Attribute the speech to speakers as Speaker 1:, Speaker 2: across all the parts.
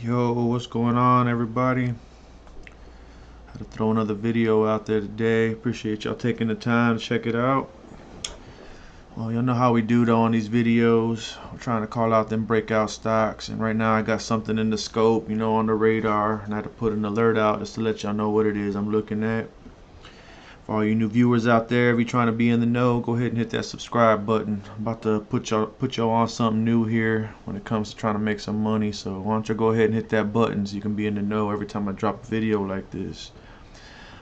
Speaker 1: Yo, what's going on, everybody? Had to throw another video out there today. Appreciate y'all taking the time to check it out. Well, y'all know how we do though on these videos. We're trying to call out them breakout stocks, and right now I got something in the scope, on the radar, and I had to put an alert out just to let y'all know what it is I'm looking at. For all you new viewers out there, if you're trying to be in the know, go ahead and hit that subscribe button. I'm about to put y'all on something new here when it comes to trying to make some money. So why don't you go ahead and hit that button so you can be in the know every time I drop a video like this.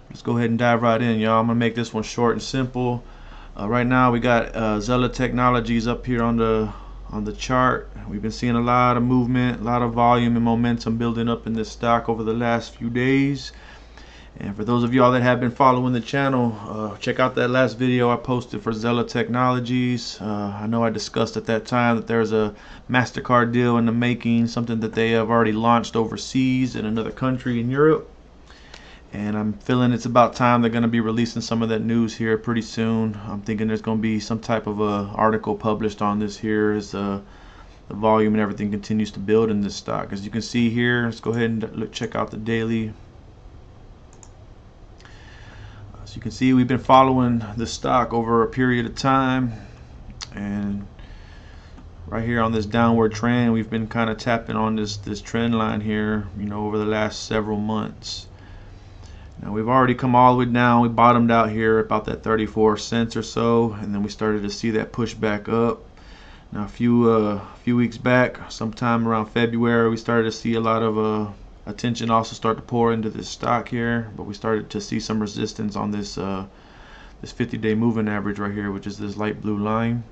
Speaker 1: Let's go ahead and dive right in, y'all. I'm gonna make this one short and simple. Right now we got Xela Technologies up here on the chart. We've been seeing a lot of movement, a lot of volume and momentum building up in this stock over the last few days. And for those of y'all that have been following the channel, check out that last video I posted for Xela Technologies. I know I discussed at that time that there's a Mastercard deal in the making, something that they have already launched overseas in another country in Europe. And I'm feeling it's about time they're going to be releasing some of that news here pretty soon. I'm thinking there's going to be some type of a article published on this here as the volume and everything continues to build in this stock. As you can see here, let's go ahead and check out the daily. So you can see we've been following the stock over a period of time, and right here on this downward trend we've been kind of tapping on this trend line here, over the last several months. Now we've already come all the way down. We bottomed out here about that 34 cents or so, and then we started to see that push back up. Now a few weeks back, sometime around February, we started to see a lot of attention also start to pour into this stock here, but we started to see some resistance on this 50-day moving average right here, which is this light blue line.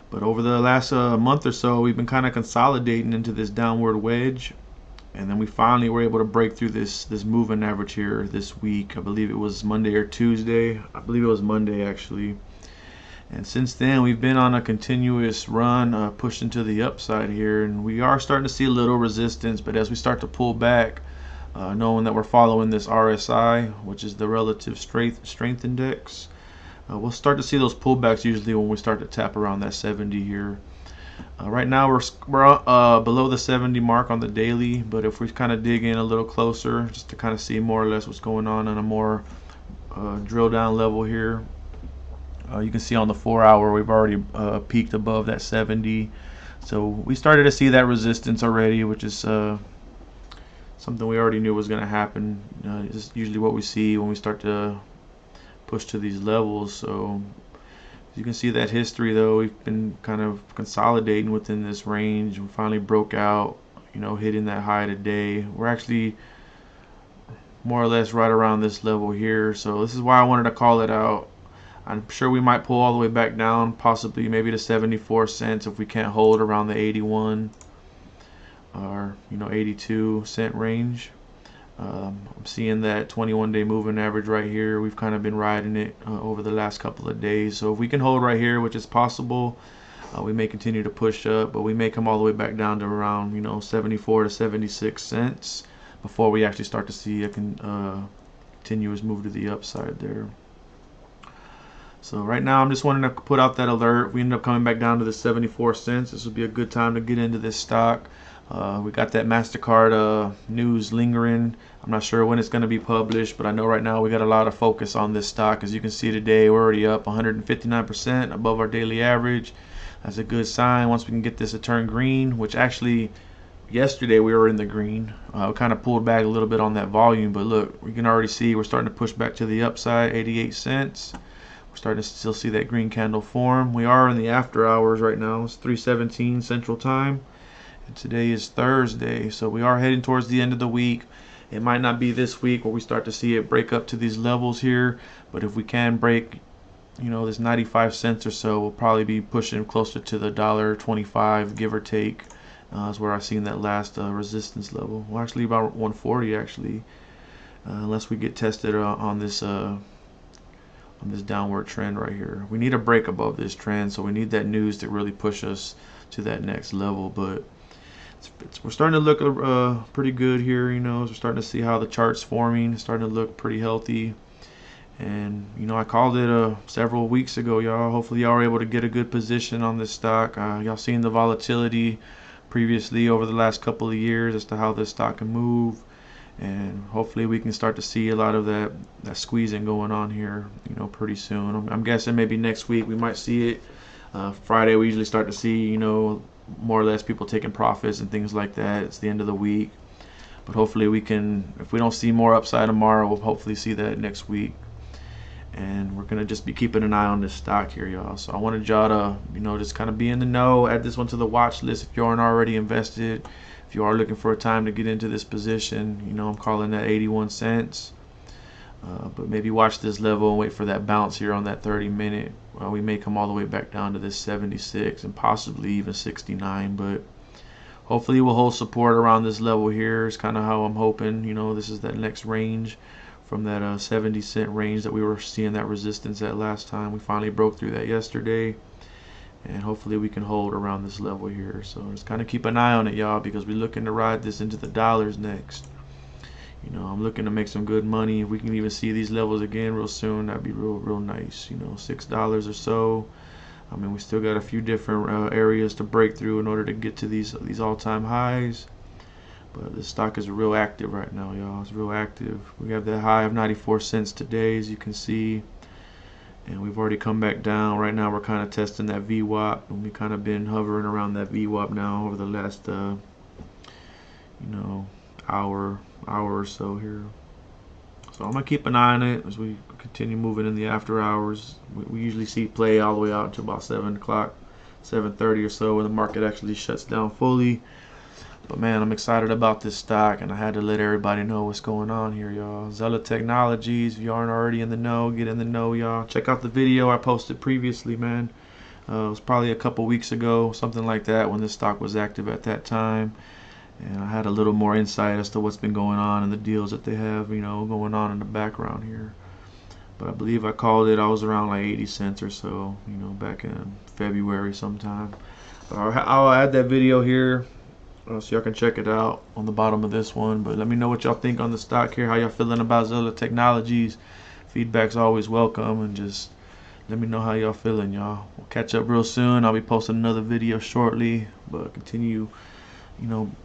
Speaker 1: But over the last month or so, we've been kind of consolidating into this downward wedge, and then we finally were able to break through this moving average here this week. I believe it was Monday or Tuesday. I believe it was Monday actually. And since then we've been on a continuous run, pushing to the upside here, and we are starting to see a little resistance. But as we start to pull back, knowing that we're following this RSI, which is the relative strength index, we'll start to see those pullbacks usually when we start to tap around that 70 here. Right now we're below the 70 mark on the daily, but if we kind of dig in a little closer just to kind of see more or less what's going on a more drill down level here, you can see on the 4-hour we've already peaked above that 70. So we started to see that resistance already, which is something we already knew was going to happen. It's usually what we see when we start to push to these levels. So as you can see that history though, we've been kind of consolidating within this range. We finally broke out, hitting that high today. We're actually more or less right around this level here. So this is why I wanted to call it out. I'm sure we might pull all the way back down, possibly maybe to 74 cents if we can't hold around the 81 or 82 cent range. I'm seeing that 21-day moving average right here. We've kind of been riding it over the last couple of days. So if we can hold right here, which is possible, we may continue to push up, but we may come all the way back down to around 74 to 76 cents before we actually start to see a continuous move to the upside there. So right now I'm just wanting to put out that alert. If we end up coming back down to the 74 cents, this would be a good time to get into this stock. We got that Mastercard news lingering. I'm not sure when it's going to be published, but I know right now we got a lot of focus on this stock. As you can see today, we're already up 159% above our daily average. That's a good sign once we can get this to turn green, which actually yesterday we were in the green. We kind of pulled back a little bit on that volume, but look, we can already see we're starting to push back to the upside, 88 cents. We're starting to still see that green candle form. We are in the after hours right now. It's 3:17 Central Time, and today is Thursday, so we are heading towards the end of the week. It might not be this week where we start to see it break up to these levels here, but if we can break, this 95 cents or so, we'll probably be pushing closer to the $1.25, give or take. Is where I've seen that last resistance level. Well, actually about 140 actually, unless we get tested on this downward trend right here. We need a break above this trend, so we need that news to really push us to that next level. But we're starting to look pretty good here, as we're starting to see how the chart's forming. It's starting to look pretty healthy. And I called it several weeks ago, y'all. Hopefully y'all are able to get a good position on this stock. Y'all seen the volatility previously over the last couple of years as to how this stock can move, and hopefully we can start to see a lot of that squeezing going on here, pretty soon. I'm guessing maybe next week we might see it. Friday we usually start to see, more or less people taking profits and things like that. It's the end of the week, but hopefully we can, if we don't see more upside tomorrow, we'll hopefully see that next week. And we're gonna just be keeping an eye on this stock here, y'all. So I wanted y'all to, just kind of be in the know. Add this one to the watch list if you aren't already invested. If you are looking for a time to get into this position, I'm calling that 81 cents. But maybe watch this level and wait for that bounce here on that 30-minute. We may come all the way back down to this 76 and possibly even 69, but hopefully we'll hold support around this level here. It's kind of how I'm hoping. This is that next range from that 70-cent range that we were seeing that resistance at last time. We finally broke through that yesterday, and hopefully we can hold around this level here. So just kind of keep an eye on it, y'all, because we're looking to ride this into the dollars next. I'm looking to make some good money. If we can even see these levels again real soon, that'd be real nice. $6 or so. I mean, we still got a few different areas to break through in order to get to these all-time highs. But this stock is real active right now, y'all. It's real active. We have that high of 94 cents today, as you can see. And we've already come back down. Right now we're kind of testing that VWAP. And we've kind of been hovering around that VWAP now over the last, hour or so here. So I'm going to keep an eye on it as we continue moving in the after hours. We usually see it play all the way out to about 7 o'clock, 7:30 or so, when the market actually shuts down fully. But man, I'm excited about this stock, and I had to let everybody know what's going on here, y'all. Xela Technologies, if you aren't already in the know, get in the know, y'all. Check out the video I posted previously, man. It was probably a couple weeks ago, something like that, when this stock was active at that time. And I had a little more insight as to what's been going on and the deals that they have, going on in the background here. But I believe I called it, I was around like 80 cents or so, back in February sometime. But I'll add that video here, so y'all can check it out on the bottom of this one. But let me know what y'all think on the stock here, how y'all feeling about Xela Technologies. Feedback's always welcome, and just let me know how y'all feeling, y'all. We'll catch up real soon. I'll be posting another video shortly, but continue,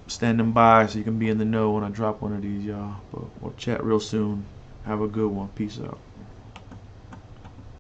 Speaker 1: standing by so you can be in the know when I drop one of these, y'all. But we'll chat real soon. Have a good one. Peace out.